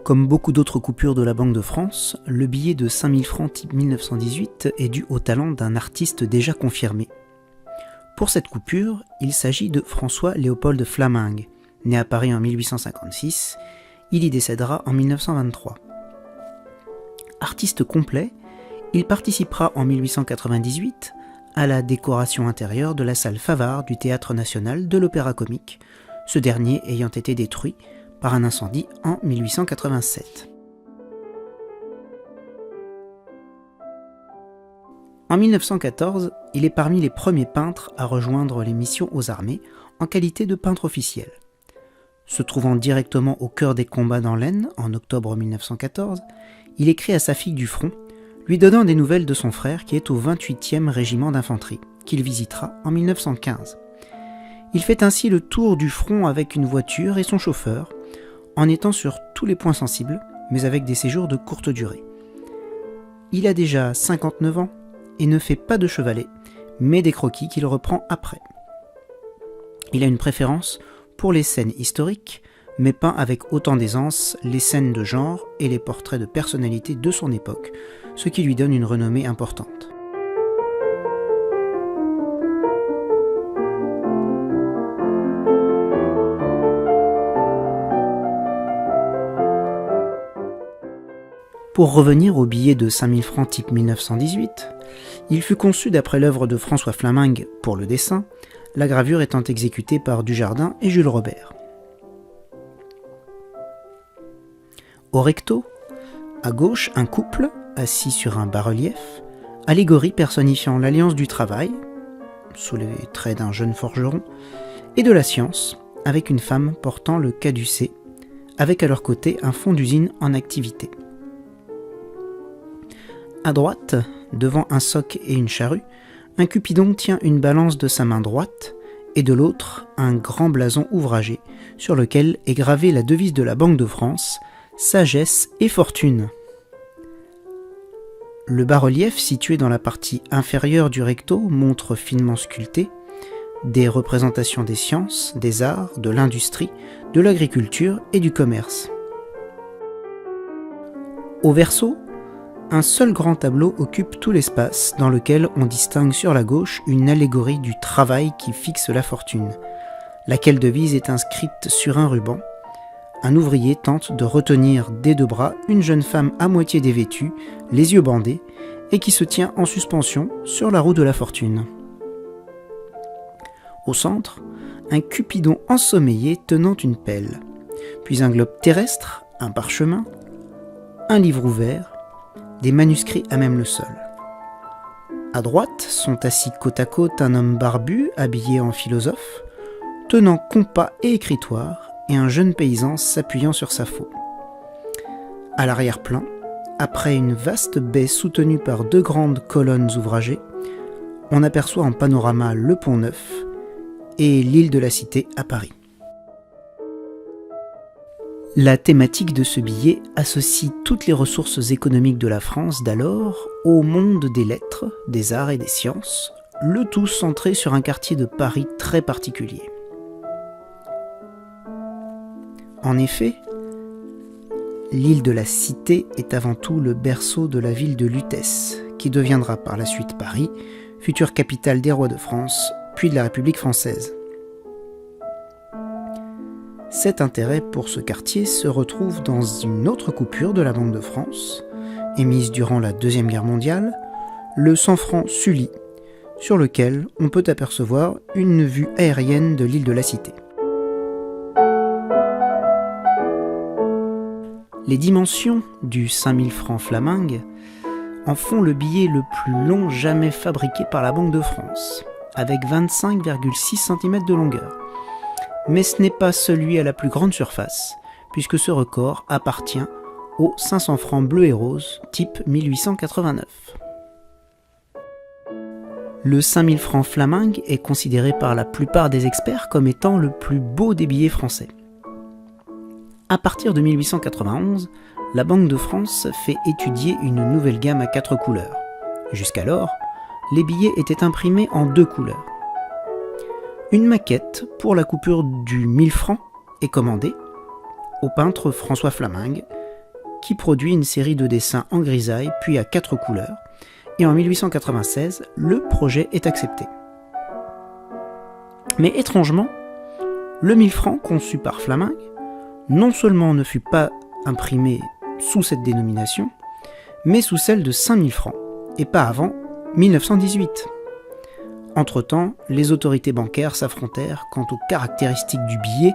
Comme beaucoup d'autres coupures de la Banque de France, le billet de 5000 francs type 1918 est dû au talent d'un artiste déjà confirmé. Pour cette coupure, il s'agit de François-Léopold Flammingue, né à Paris en 1856, il y décédera en 1923. Artiste complet, il participera en 1898 à la décoration intérieure de la salle Favart du Théâtre National de l'Opéra-Comique, ce dernier ayant été détruit par un incendie en 1887. En 1914, il est parmi les premiers peintres à rejoindre les missions aux armées en qualité de peintre officiel. Se trouvant directement au cœur des combats dans l'Aisne en octobre 1914, il écrit à sa fille du front, lui donnant des nouvelles de son frère qui est au 28e régiment d'infanterie, qu'il visitera en 1915. Il fait ainsi le tour du front avec une voiture et son chauffeur, en étant sur tous les points sensibles, mais avec des séjours de courte durée. Il a déjà 59 ans et ne fait pas de chevalet, mais des croquis qu'il reprend après. Il a une préférence pour les scènes historiques, mais peint avec autant d'aisance les scènes de genre et les portraits de personnalités de son époque, ce qui lui donne une renommée importante. Pour revenir au billet de 5000 francs type 1918, il fut conçu d'après l'œuvre de François Flammingue pour le dessin, la gravure étant exécutée par Dujardin et Jules Robert. Au recto, à gauche, un couple assis sur un bas-relief, allégorie personnifiant l'alliance du travail, sous les traits d'un jeune forgeron, et de la science, avec une femme portant le caducée, avec à leur côté un fond d'usine en activité. À droite, devant un soc et une charrue, un Cupidon tient une balance de sa main droite et de l'autre un grand blason ouvragé sur lequel est gravée la devise de la Banque de France, sagesse et fortune. Le bas-relief situé dans la partie inférieure du recto montre finement sculpté des représentations des sciences, des arts, de l'industrie, de l'agriculture et du commerce. Au verso, un seul grand tableau occupe tout l'espace dans lequel on distingue sur la gauche une allégorie du travail qui fixe la fortune, laquelle devise est inscrite sur un ruban. Un ouvrier tente de retenir des deux bras une jeune femme à moitié dévêtue, les yeux bandés, et qui se tient en suspension sur la roue de la fortune. Au centre, un Cupidon ensommeillé tenant une pelle, puis un globe terrestre, un parchemin, un livre ouvert, des manuscrits à même le sol. À droite sont assis côte à côte un homme barbu, habillé en philosophe, tenant compas et écritoire, et un jeune paysan s'appuyant sur sa faux. À l'arrière-plan, après une vaste baie soutenue par deux grandes colonnes ouvragées, on aperçoit en panorama le Pont-Neuf et l'île de la Cité à Paris. La thématique de ce billet associe toutes les ressources économiques de la France d'alors au monde des lettres, des arts et des sciences, le tout centré sur un quartier de Paris très particulier. En effet, l'île de la Cité est avant tout le berceau de la ville de Lutèce, qui deviendra par la suite Paris, future capitale des rois de France, puis de la République française. Cet intérêt pour ce quartier se retrouve dans une autre coupure de la Banque de France, émise durant la Deuxième Guerre mondiale, le 100 francs Sully, sur lequel on peut apercevoir une vue aérienne de l'île de la Cité. Les dimensions du 5000 francs Flammingue en font le billet le plus long jamais fabriqué par la Banque de France, avec 25,6 cm de longueur. Mais ce n'est pas celui à la plus grande surface, puisque ce record appartient au 500 francs bleu et rose, type 1889. Le 5000 francs Flammingue est considéré par la plupart des experts comme étant le plus beau des billets français. À partir de 1891, la Banque de France fait étudier une nouvelle gamme à 4 couleurs. Jusqu'alors, les billets étaient imprimés en 2 couleurs. Une maquette pour la coupure du 1000 francs est commandée au peintre François Flammingue, qui produit une série de dessins en grisaille puis à 4 couleurs, et en 1896, le projet est accepté. Mais étrangement, le 1000 francs conçu par Flamingue non seulement ne fut pas imprimé sous cette dénomination, mais sous celle de 5000 francs, et pas avant 1918. Entre-temps, les autorités bancaires s'affrontèrent quant aux caractéristiques du billet,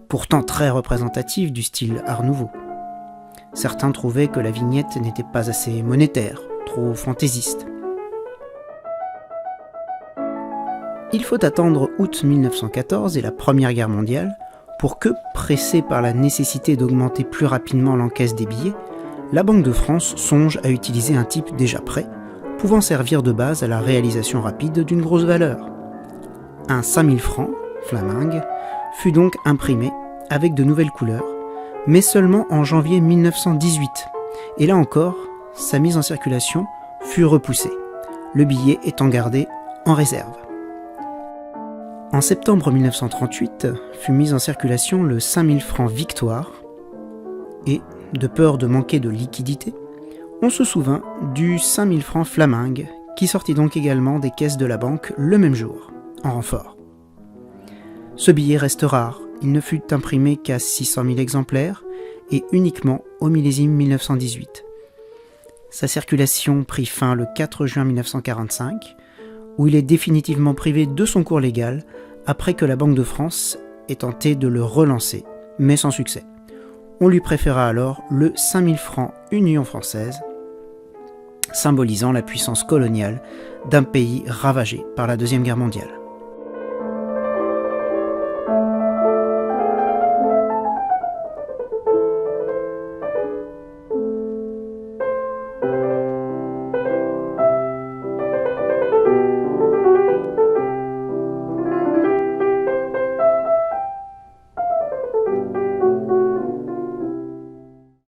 pourtant très représentatif du style Art Nouveau. Certains trouvaient que la vignette n'était pas assez monétaire, trop fantaisiste. Il faut attendre août 1914 et la Première Guerre mondiale pour que, pressée par la nécessité d'augmenter plus rapidement l'encaisse des billets, la Banque de France songe à utiliser un type déjà prêt, pouvant servir de base à la réalisation rapide d'une grosse valeur. Un 5000 francs, Flamingue, fut donc imprimé avec de nouvelles couleurs, mais seulement en janvier 1918, et là encore, sa mise en circulation fut repoussée, le billet étant gardé en réserve. En septembre 1938 fut mis en circulation le 5000 francs Victoire, et, de peur de manquer de liquidité, on se souvint du 5000 francs Flamingue, qui sortit donc également des caisses de la banque le même jour, en renfort. Ce billet reste rare, il ne fut imprimé qu'à 600 000 exemplaires, et uniquement au millésime 1918. Sa circulation prit fin le 4 juin 1945, où il est définitivement privé de son cours légal après que la Banque de France ait tenté de le relancer, mais sans succès. On lui préféra alors le 5000 francs Union française, symbolisant la puissance coloniale d'un pays ravagé par la Deuxième Guerre mondiale.